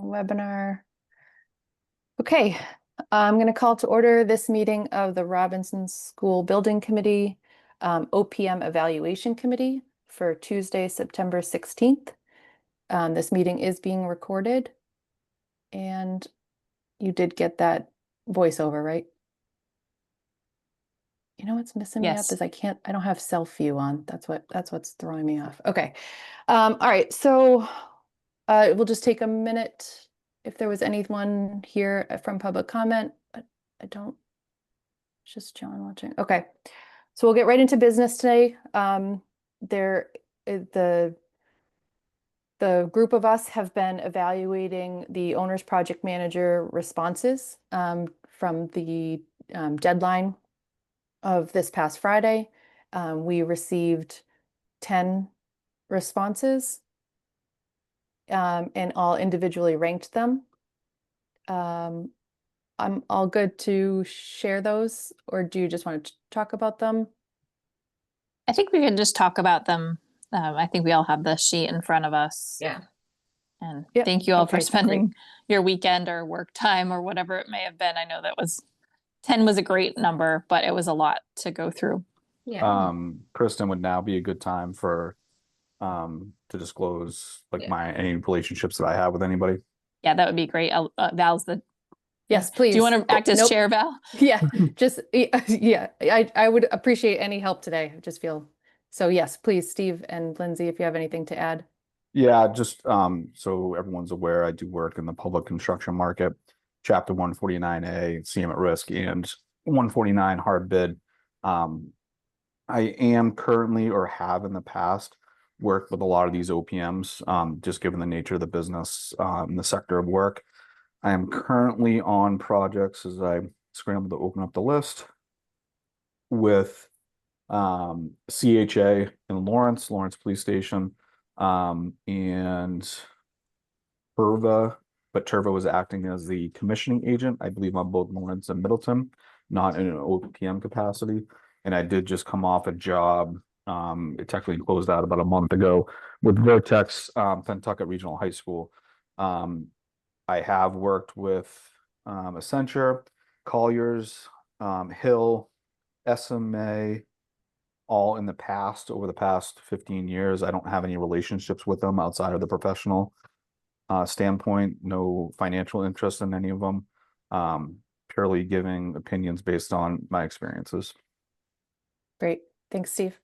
webinar. Okay, I'm going to call to order this meeting of the Robinson School Building Committee, OPM Evaluation Committee for Tuesday, September 16th. This meeting is being recorded, and you did get that voiceover, right? You know what's messing me up Yes. is I don't have self view on. That's what's throwing me off. Okay. All right. So we'll just take a minute if there was anyone here from public comment. I don't, it's just John watching. Okay. So we'll get right into business today. The group of us have been evaluating the owner's project manager responses from the deadline of this past Friday. We received 10 responses and all individually ranked them. I'm all good to share those, or do you just want to talk about them? I think we can just talk about them. I think we all have the sheet in front of us. Yeah. And Yep. thank you all for Okay, spending great. your weekend or work time or whatever it may have been. I know that 10 was a great number, but it was a lot to go through. Yeah. Kristen, would now be a good time for to disclose any relationships that I have with anybody? Yeah, that would be great. Val's the Yes, please. Do you want to act as Nope. chair, Val? Yeah, just yeah. I would appreciate any help today. I just feel so. Yes, please, Steve and Lindsay, if you have anything to add. Yeah, just so everyone's aware, I do work in the public construction market, Chapter 149A, CM at risk, and 149 hard bid. I am currently, or have in the past, worked with a lot of these OPMs, just given the nature of the business, the sector of work. I am currently on projects as I scramble to open up the list with CHA in Lawrence Police Station, and Turva, but Turva was acting as the commissioning agent, I believe, on both Lawrence and Middleton, not in an OPM capacity. And I did just come off a job. It technically closed out about a month ago with Vertex, Pentucket Regional High School. I have worked with Accenture, Colliers, Hill, SMA, all in the past, over the past 15 years. I don't have any relationships with them outside of the professional standpoint, no financial interest in any of them, purely giving opinions based on my experiences. Great. Thanks, Steve.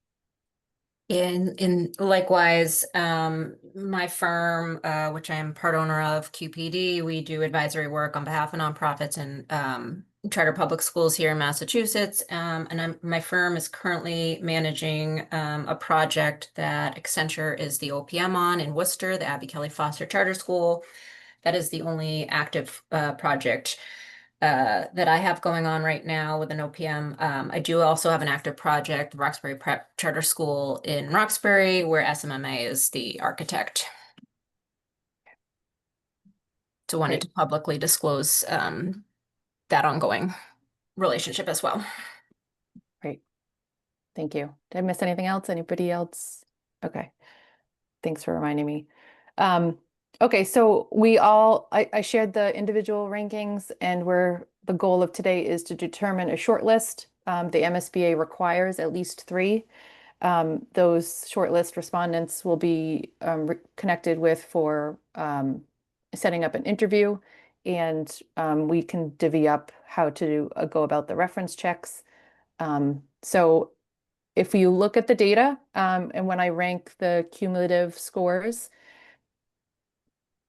In likewise, my firm, which I am part owner of, QPD, we do advisory work on behalf of nonprofits and charter public schools here in Massachusetts. And my firm is currently managing a project that Accenture is the OPM on in Worcester, the Abby Kelly Foster Charter School. That is the only active project that I have going on right now with an OPM. I do also have an active project, Roxbury Prep Charter School in Roxbury, where SMMA is the architect. So wanted to publicly disclose that ongoing relationship as well. Great. Thank you. Did I miss anything else? Anybody else? Okay. Thanks for reminding me. Okay, so I shared the individual rankings, and the goal of today is to determine a short list. The MSBA requires at least 3. Those shortlist respondents will be connected with for setting up an interview, and we can divvy up how to go about the reference checks. So if you look at the data, and when I rank the cumulative scores,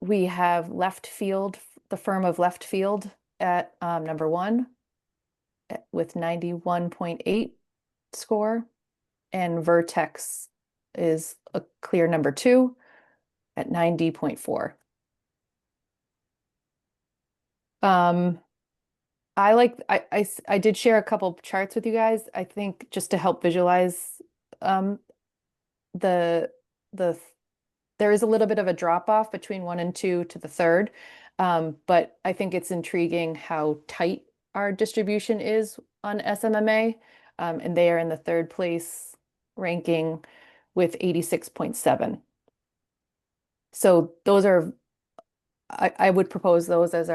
we have Left Field, the firm of Left Field at number 1 with 91.8 score, and Vertex is a clear number 2 at 90.4. I did share a couple of charts with you guys, I think, just to help visualize there is a little bit of a drop off between 1 and 2 to the 3rd, but I think it's intriguing how tight our distribution is on SMMA, and they are in the 3rd place ranking with 86.7. So those are, I would propose those as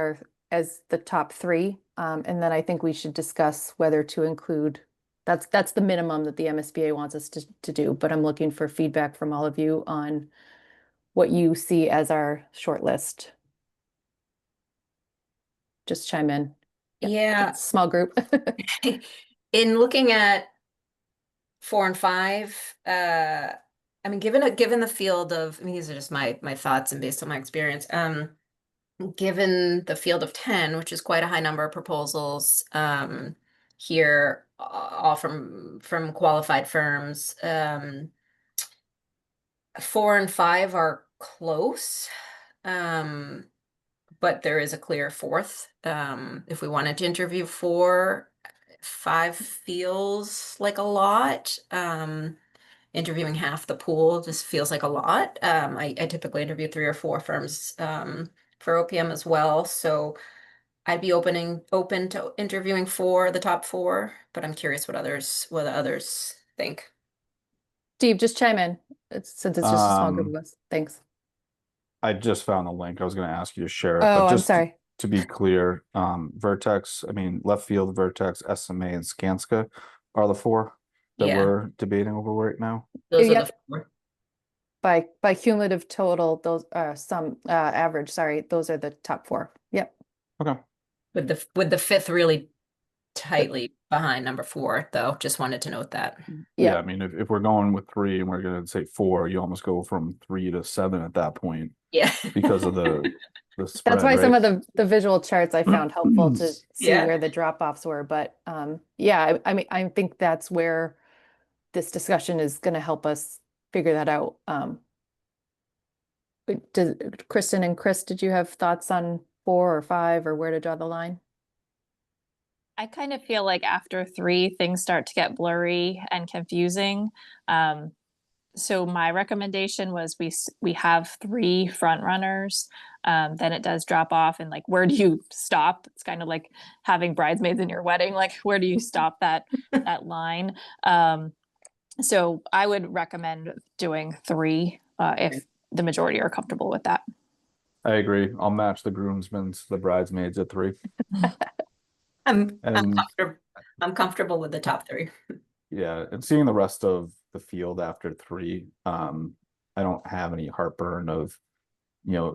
as the top three. And then I think we should discuss whether to include, that's the minimum that the MSBA wants us to do, but I'm looking for feedback from all of you on what you see as our short list. Just chime in. Yeah, It's a small group. in looking at 4 and 5, I mean, given the field of, I mean, these are just my thoughts and based on my experience. Given the field of 10, which is quite a high number of proposals, here, all from qualified firms, 4 and 5 are close. But there is a clear fourth. If we wanted to interview 4, 5 feels like a lot. Interviewing half the pool just feels like a lot. I typically interview 3 or 4 firms for OPM as well. So I'd be open to interviewing 4, the top 4, but I'm curious what others think. Steve, just chime in. Since it's just a small group of us. Thanks. I just found the link. I was going to ask you to share it, Oh, but I'm just sorry. to be clear, Vertex, I mean, Left Field, Vertex, SMA, and Skanska are the 4 that Yeah. we're debating over right now. Those are Yep. the 4. By cumulative total, those average, sorry, those are the top 4. Yep. Okay. With the 5th really tightly behind number 4, though. Just wanted to note that. Yeah, I Yep. mean, if we're going with 3 and we're going to say 4, you almost go from 3 to 7 at that point Yeah. because of the spread, That's why some right? of the visual charts I found helpful to see Yeah. where the drop-offs were. But yeah, I mean, I think that's where this discussion is going to help us figure that out. Kristen and Chris, did you have thoughts on 4 or 5 or where to draw the line? I kind of feel like after 3, things start to get blurry and confusing. So my recommendation was we have 3 front runners. Then it does drop off, and like, where do you stop? It's kind of like having bridesmaids in your wedding. Like, where do you stop that line? So I would recommend doing 3 if the majority are comfortable with that. I agree. I'll match the groomsmen to the bridesmaids at 3. I'm And comfortable with the top 3. yeah, and seeing the rest of the field after 3, I don't have any heartburn of,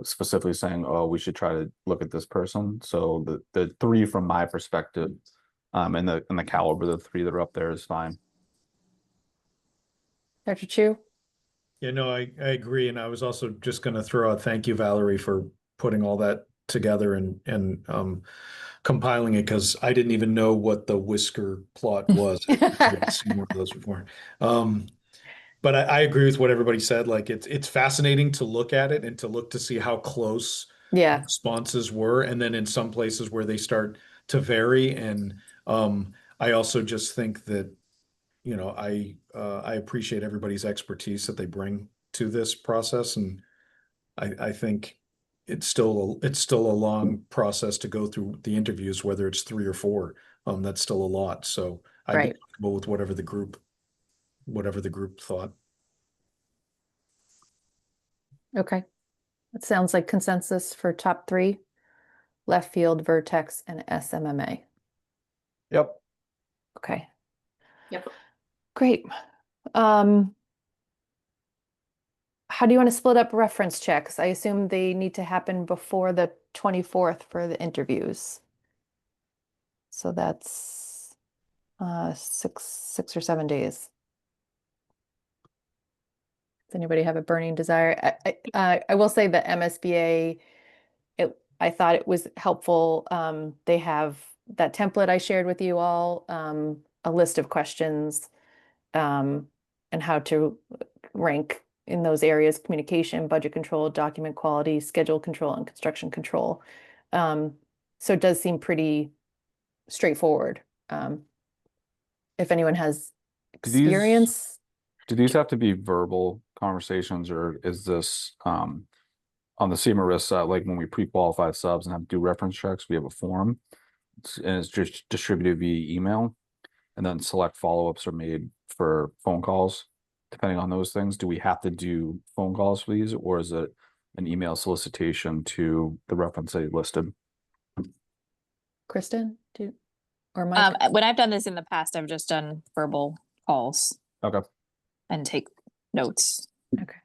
specifically saying, oh, we should try to look at this person. So the 3 from my perspective, and the caliber of the 3 that are up there is fine. Dr. Chu? Yeah, no, I agree. And I was also just going to throw out thank you, Valerie, for putting all that together and compiling it, because I didn't even know what the whisker plot was. I haven't seen one of those before. But I agree with what everybody said. Like, it's fascinating to look at it and to look to see how close Yeah. responses were, and then in some places where they start to vary. And I also just think that, I appreciate everybody's expertise that they bring to this process, and I think it's still a long process to go through the interviews, whether it's 3 or 4. That's still a lot. So I'd be Right. comfortable with whatever the group thought. Okay. It sounds like consensus for top 3, Left Field, Vertex, and SMMA. Yep. Okay. Yep. Great. How do you want to split up reference checks? I assume they need to happen before the 24th for the interviews. So that's 6 or 7 days. Does anybody have a burning desire? I will say that MSBA, I thought it was helpful. They have that template I shared with you all, a list of questions, and how to rank in those areas: communication, budget control, document quality, schedule control, and construction control. So it does seem pretty straightforward. If anyone has experience. Do these have to be verbal conversations, or is this on the CMRS side, like when we pre-qualify subs and have to do reference checks, we have a form, and it's just distributed via email, and then select follow-ups are made for phone calls, depending on those things. Do we have to do phone calls for these, or is it an email solicitation to the reference they listed. Kristen, or Mike? When I've done this in the past, I've just done verbal calls Okay. and take notes. Okay.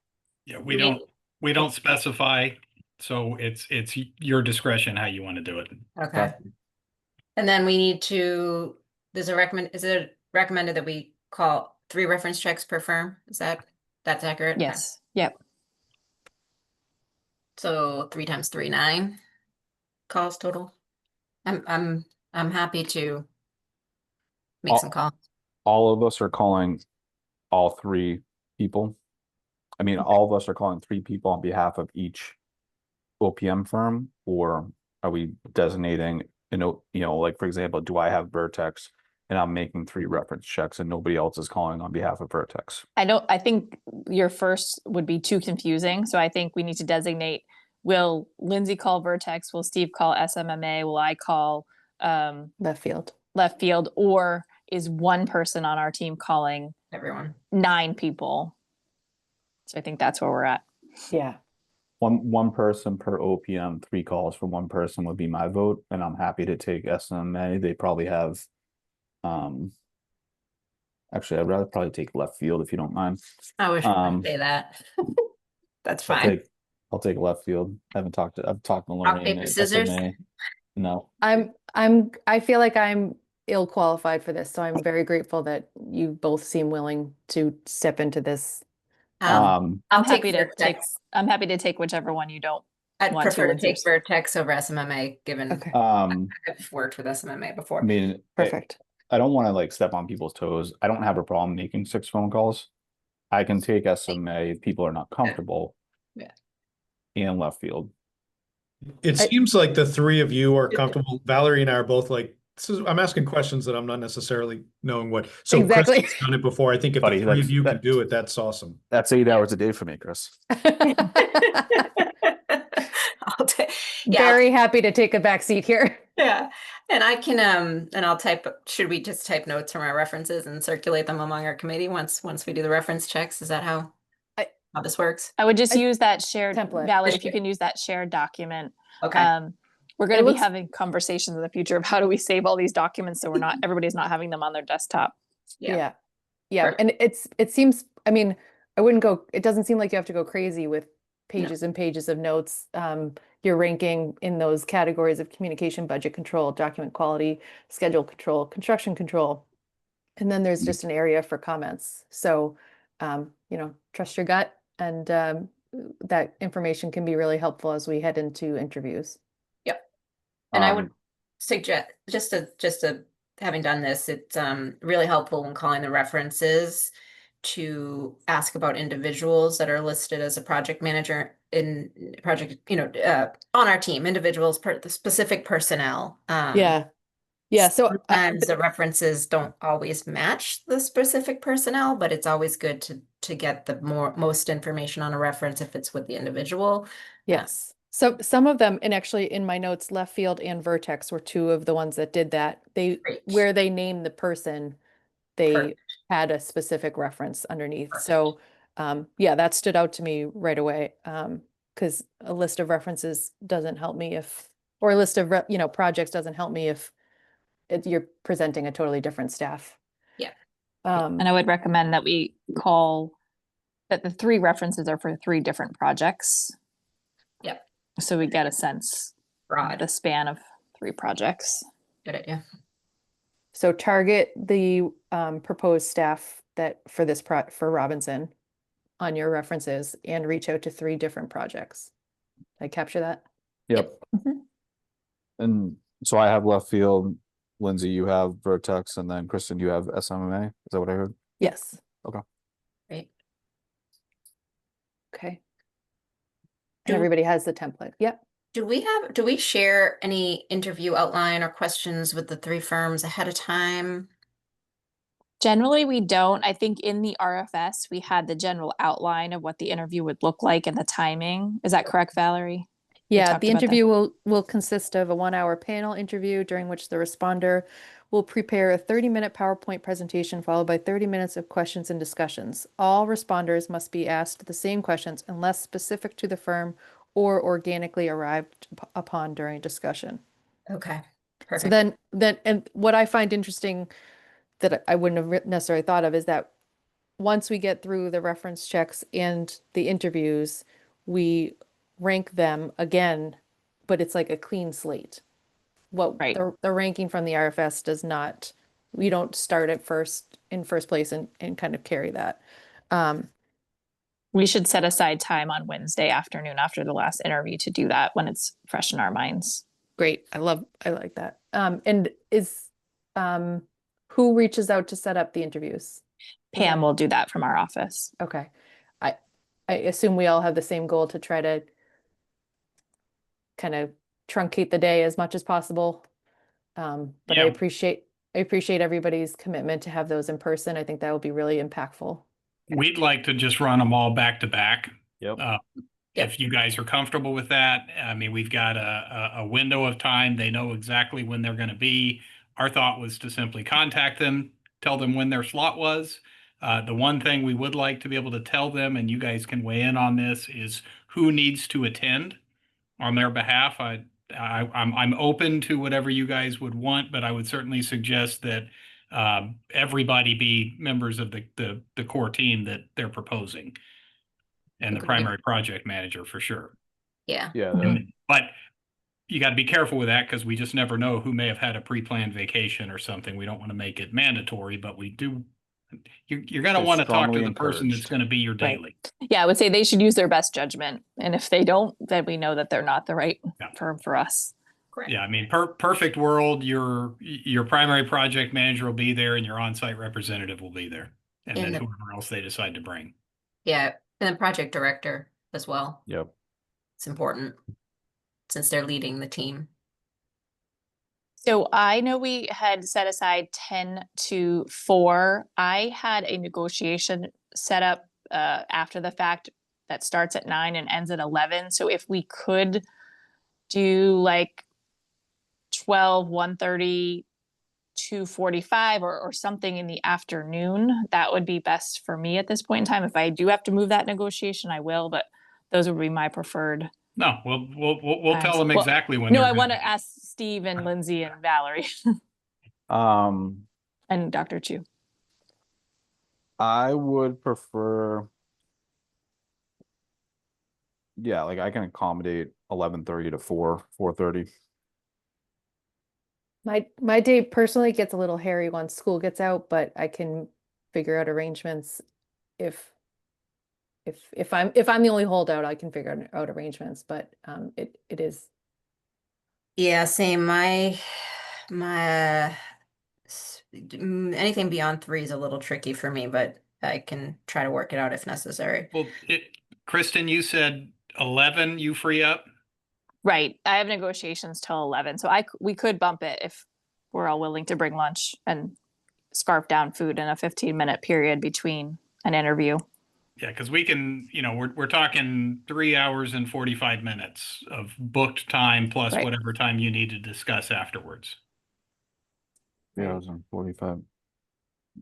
Yeah, we don't specify, so it's your discretion how you want to do it. Okay. And then we need to, is it recommended that we call 3 reference checks per firm? That's accurate? Okay. Yes. Yep. So 3 times 3, 9 calls total. I'm happy to make All- some calls. All of us are calling all 3 people. I mean, all of us are calling 3 people on behalf of each OPM firm, or are we designating, like, for example, do I have Vertex and I'm making 3 reference checks and nobody else is calling on behalf of Vertex? I think your first would be too confusing. So I think we need to designate, will Lindsay call Vertex? Will Steve call SMMA? Will I call Left field. left field? Or is one person on our team calling Everyone. 9 people? So I think that's where we're at. Yeah. One person per OPM, 3 calls for one person would be my vote, and I'm happy to take SMA. They probably have, actually, I'd rather probably take left field if you don't mind. I wish I could say that. That's fine. I'll take left field. I've talked to Rock, Lorraine paper, at scissors? SMA. No, I feel like I'm ill qualified for this, so I'm very grateful that you both seem willing to step into this. I'll I'm take happy to take. Vertex. I'm happy to take whichever one you don't. I'd want to, prefer to take Lindsay. Vertex over SMMA, given Okay. I've worked with SMMA I before. mean, Perfect. I don't want to like step on people's toes. I don't have a problem making 6 phone calls. I can take SMA if people are not comfortable. Yeah. And left field. It I- seems like the 3 of you are comfortable. Valerie and I are both like, I'm asking questions that I'm not necessarily knowing what. So Exactly. Chris has done it before. I think if Buddy, the 3 of that's- you can that- do it, that's awesome. That's 8 hours a day for me, Chris. I'll take, yeah, Very happy to take a back seat here. yeah. And I can, and I'll should we just type notes from our references and circulate them among our committee once we do the reference checks? Is that how this works? I would just I- use that shared template. Valerie, if you can use that shared document. Okay. We're going to be looks- having conversations in the future of how do we save all these documents so everybody's not having them on their desktop. Yeah. Yeah. Perfect. And it seems, I mean, it doesn't seem like you have to go crazy with pages and pages of notes. You're ranking in those categories of communication, budget control, document quality, schedule control, construction control. And then there's just an area for comments. So, trust your gut, and that information can be really helpful as we head into interviews. And I would suggest, just to having done this, it's really helpful when calling the references to ask about individuals that are listed as a project manager in project, on our team, individuals, the specific personnel. Yeah. So Sometimes the references don't always match the specific personnel, but it's always good to get the most information on a reference if it's with the individual. yes. So some of them, and actually in my notes, left field and Vertex were 2 of the ones that did that. Great. Where they named the person, they Perfect. had a specific reference underneath. So, that stood out to me right away. Because a list of references doesn't help me or a list of, projects doesn't help me if you're presenting a totally different staff. Yeah. And I would recommend that we call that the 3 references are for 3 different projects. Yep. So we get a sense of Broad. the span of 3 projects. Good idea. So target the proposed staff that for this for Robinson on your references and reach out to 3 different projects. Did I capture that? Yep. Mhm. And so I have left field. Lindsay, you have Vertex, and then Kristen, you have SMMA. Is that what I heard? Yes. Great. Okay. And Do- everybody has the template. Yep. Do we share any interview outline or questions with the 3 firms ahead of time? Generally, we don't. I think in the RFS, we had the general outline of what the interview would look like and the timing. Is that correct, Valerie? Yeah, talked the about that. interview will consist of a 1-hour panel interview during which the responder will prepare a 30-minute PowerPoint presentation followed by 30 minutes of questions and discussions. All responders must be asked the same questions unless specific to the firm or organically arrived upon during discussion. Okay, So perfect. and what I find interesting that I wouldn't have necessarily thought of is that once we get through the reference checks and the interviews, we rank them again, but it's like a clean slate. What Right. the ranking from the RFS does not, we don't start at in first place and kind of carry that. We should set aside time on Wednesday afternoon after the last interview to do that when it's fresh in our minds. Great. I like that. And um, who reaches out to set up the interviews? Pam will do that from our office. Okay. I, I assume we all have the same goal to try to kind of truncate the day as much as possible. But Yeah. I appreciate everybody's commitment to have those in person. I think that will be really impactful. We'd like to just run them all back to back. Yep. If you guys are comfortable with that, I mean, we've got a window of time. They know exactly when they're going to be. Our thought was to simply contact them, tell them when their slot was. The one thing we would like to be able to tell them, and you guys can weigh in on this, is who needs to attend on their behalf. I'm open to whatever you guys would want, but I would certainly suggest that everybody be members of the core team that they're proposing, and the Agreed. primary project manager for sure. Yeah. Yeah. But you got to be careful with that because we just never know who may have had a pre-planned vacation or something. We don't want to make it mandatory, but we do. You're going to It's want to talk to strongly the person that's encouraged. going to be your Right. daily. Yeah, I would say they should use their best judgment. And if they don't, then we know that they're not the right Yeah. firm for us. Correct. Yeah, I mean, perfect world, your primary project manager will be there and your on-site representative will be there. And And then the- whoever else they decide to bring. Yeah, and the project director as well. Yep. It's important since they're leading the team. So I know we had set aside 10 to 4. I had a negotiation set up after the fact that starts at 9 and ends at 11. So if we could do like 12, 1:30, 2:45 or something in the afternoon, that would be best for me at this point in time. If I do have to move that negotiation, I will, but those would be my preferred. No, we'll tell times. them Well, exactly when. No, they're I want gonna to ask Steve and Lindsay and Valerie Um, and Dr. Chu. I would prefer. Yeah, like I can accommodate 11:30 to 4:30. My day personally gets a little hairy once school gets out, but I can figure out arrangements if I'm the only holdout, I can figure out arrangements, but it is. Yeah, same. Anything beyond 3 is a little tricky for me, but I can try to work it out if necessary. Well, Kristen, you said 11, you free up? Right. I have negotiations till 11. So we could bump it if we're all willing to bring lunch and scarf down food in a 15-minute period between an interview. Yeah, because we can, we're talking 3 hours and 45 minutes of booked time plus Right. whatever time you need to discuss afterwards. 3 hours and 45.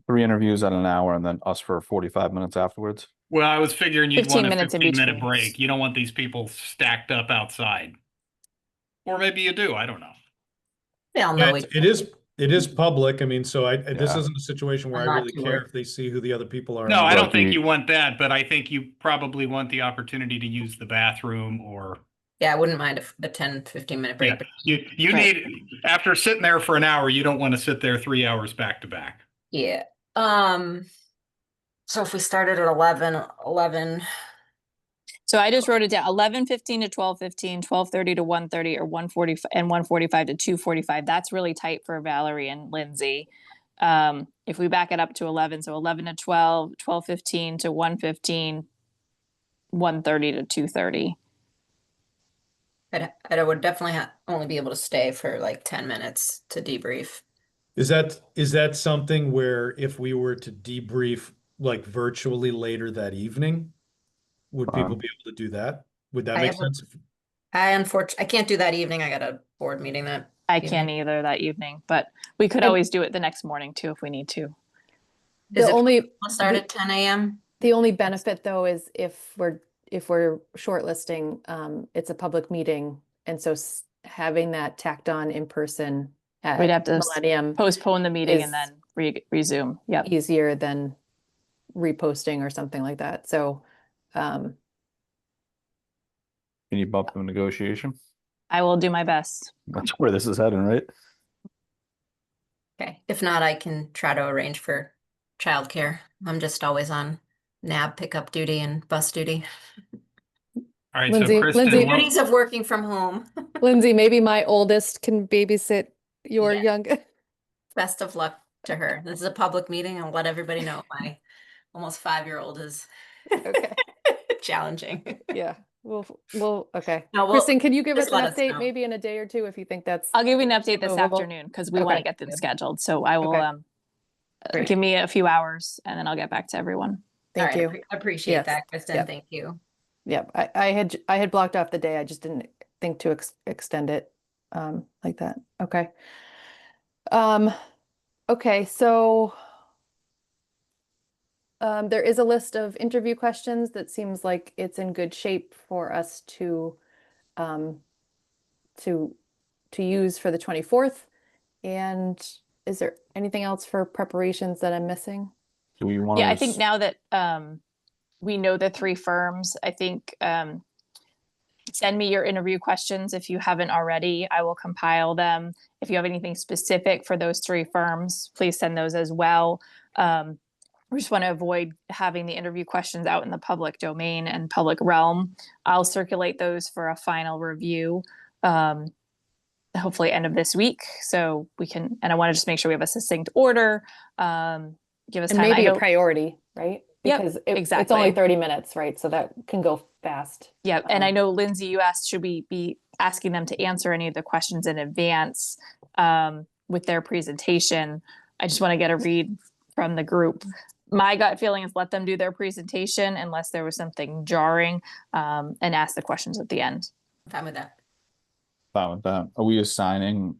3 interviews at an hour and then us for 45 minutes afterwards. Well, I was figuring you'd 15 want a minutes in 15-minute between. break. You don't want these people stacked up outside. Or maybe you do, I don't know. They all Yeah, know it is public. I mean, so this Yeah. isn't a situation where I'm I not really too care worried. if they see who the other people are. No, I don't But think the- you want that, but I think you probably want the opportunity to use the bathroom or. Yeah, I wouldn't mind a 10, 15-minute break. Yeah, you Right. need, after sitting there for an hour, you don't want to sit there 3 hours back to back. Yeah. So if we started at 11, So I just wrote it down 11:15 to 12:15, 12:30 to 1:30, or 1:40 and 1:45 to 2:45. That's really tight for Valerie and Lindsay. If we back it up to 11, so 11 to 12, 12:15 to 1:15, 1:30 to 2:30. I would definitely only be able to stay for like 10 minutes to debrief. Is that something where if we were to debrief like virtually later that evening, would people be able to do that? Would that I make have a- sense? I can't do that evening. I got a board meeting that. I evening. can't either that evening, but we could And- always do it the next morning too if we need to. Is The it only We'll start at 10 a.m. the only benefit though is if if we're shortlisting, it's a public meeting. And so having that tacked on in person We'd at have to Millennium postpone the meeting is and then resume. Yep. easier than reposting or something like that. So, Can you bump the negotiation? I will do my best. That's where this is heading, right? Okay, if not, I can try to arrange for childcare. I'm just always on NAB pickup duty and bus duty. All right, Lindsay- so Kristen, Lindsay- what- Duties of working from home. Lindsay, maybe my oldest can babysit your Yeah. young. Best of luck to her. This is a public meeting. I'll let everybody know my almost 5-year-old is Okay. challenging. Yeah. Okay. No, well, Kristen, can you give us just an let us update know. maybe in a day or two if you think that's I'll give you an update this movable? afternoon because we want to Okay. get them scheduled. So I will Okay. Great. give me a few hours and then I'll get back to everyone. Thank All you. right, appreciate Yes. that, Kristen. Yep. Thank you. Yep. I had blocked off the day. I just didn't think to extend it like that. Okay. Okay, so there is a list of interview questions that seems like it's in good shape for us um, to use for the 24th. And is there anything else for preparations that I'm missing? Do we want to? Yeah, I think now that we know the 3 firms, I think send me your interview questions if you haven't already. I will compile them. If you have anything specific for those 3 firms, please send those as well. We just want to avoid having the interview questions out in the public domain and public realm. I'll circulate those for a final review, hopefully end of this week. So we can, and I want to just make sure we have a succinct order. Give us And time. maybe I a know, priority, right? Yep, Because it's exactly. only 30 minutes, right? So that can go fast. yeah, and I know Lindsay, you asked, should we be asking them to answer any of the questions in advance with their presentation? I just want to get a read from the group. My gut feeling is let them do their presentation unless there was something jarring, and ask the questions at the end. I'm fine with that. Fine with that. Are we assigning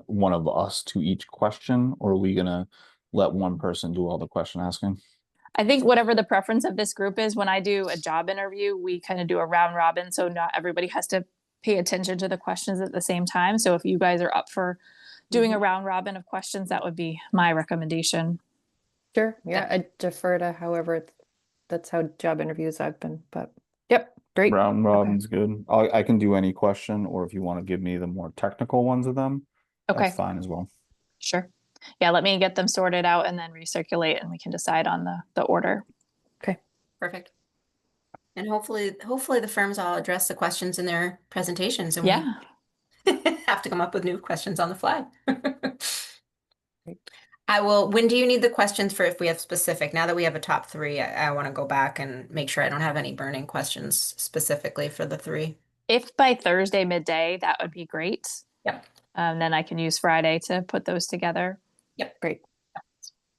one of us to each question, or are we gonna let one person do all the question asking? I think whatever the preference of this group is, when I do a job interview, we kind of do a round robin. So not everybody has to pay attention to the questions at the same time. So if you guys are up for doing a round robin of questions, that would be my recommendation. Sure. Yeah, I defer to however that's how job interviews I've been, but yep, great. Round robin's good. I can do any question, or if you want to give me the more technical ones of them, Okay, that's fine as well. sure. Yeah, let me get them sorted out and then recirculate and we can decide on the order. Perfect. And hopefully the firms all address the questions in their presentations and Yeah. we have to come up with new questions on the fly. I will, when do you need the questions for if we have specific? Now that we have a top 3, I want to go back and make sure I don't have any burning questions specifically for the 3. If by Thursday midday, that would be great. Yep. Then I can use Friday to put those together. Yep. Great.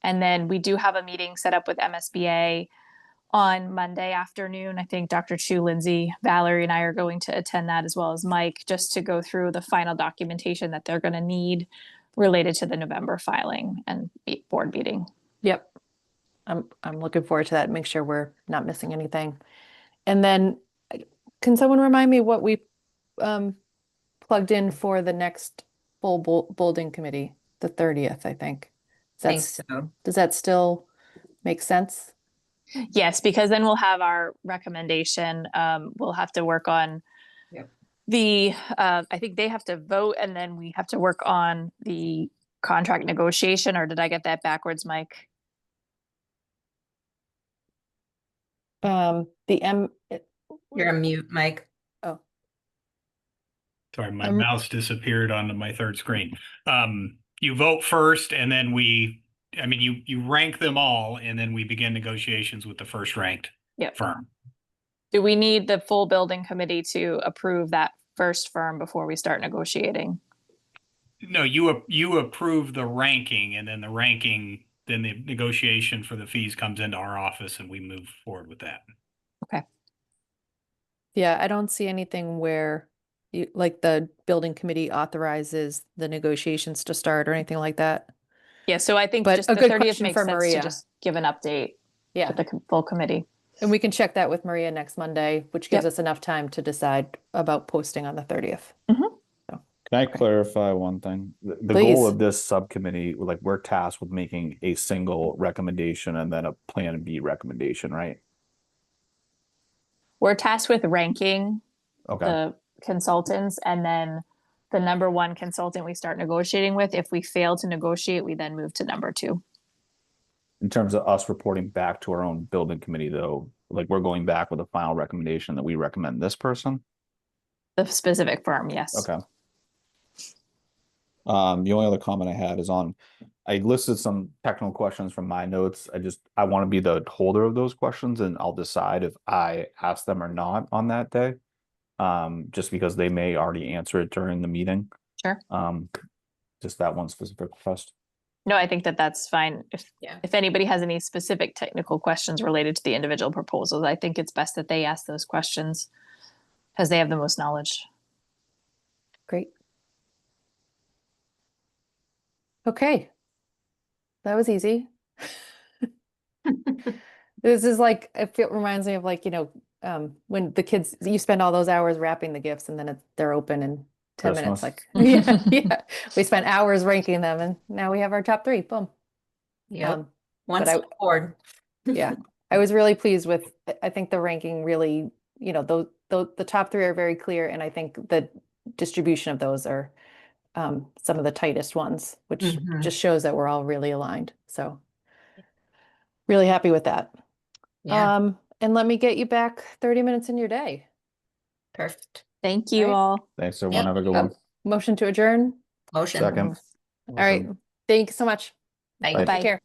And then we do have a meeting set up with MSBA on Monday afternoon. I think Dr. Chu, Lindsay, Valerie, and I are going to attend that, as well as Mike, just to go through the final documentation that they're going to need related to the November filing and board meeting. Yep. I'm looking forward to that. Make sure we're not missing anything. And then can someone remind me what we plugged in for the next full building committee, the 30th, I think. Think so. Does that still make sense? Yes, because then we'll have our recommendation. We'll have to work on Yep. the, I think they have to vote and then we have to work on the contract negotiation, or did I get that backwards, Mike? You're on mute, Mike. Oh, Sorry, my Um, mouse disappeared onto my third screen. You vote first and then you rank them all and then we begin negotiations with the first ranked Yep. firm. Do we need the full building committee to approve that first firm before we start negotiating? No, you approve the ranking and then then the negotiation for the fees comes into our office and we move forward with that. yeah, I don't see anything where like the building committee authorizes the negotiations to start or anything like that. Yeah, so I think But just a the good 30th question makes for sense Maria. to just give an update Yeah. with the full committee. And we can check that with Maria next Monday, which gives Yep. us enough time to decide about posting on the 30th. Can I Okay. clarify one thing? The goal Please. of this subcommittee, like we're tasked with making a single recommendation and then a plan B recommendation, right? We're tasked with ranking Okay, the consultants, and then the number one consultant we start negotiating with. If we fail to negotiate, we then move to number two. in terms of us reporting back to our own building committee though, like we're going back with a final recommendation that we recommend this person? The specific firm, yes. Okay. The only other comment I had is on, I listed some technical questions from my notes. I want to be the holder of those questions and I'll decide if I ask them or not on that day. Just because they may already answer it during the meeting. Sure. Just that one specific request. No, I think that that's fine. Yeah. If anybody has any specific technical questions related to the individual proposals, I think it's best that they ask those questions because they have the most knowledge. Great. Okay. That was easy. This is like, it reminds me of like, when the kids, you spend all those hours wrapping the gifts and then they're open in 10 minutes. Christmas. Like, yeah. We spent hours ranking them and now we have our top 3. Boom. Yep. Um, One but I- step forward. Yeah. I was really pleased with, I think the ranking really, the top 3 are very clear. And I think the distribution of those are some of the tightest ones, which Mhm. just shows that we're all really aligned. So really happy with that. Yeah, And let me get you back 30 minutes in your day. perfect. Thank you Right. all. Thanks, everyone. Yep. Have a good one. Motion to adjourn. Motion. Second. All right. Thank you so much. Bye. Bye. Bye. Take care.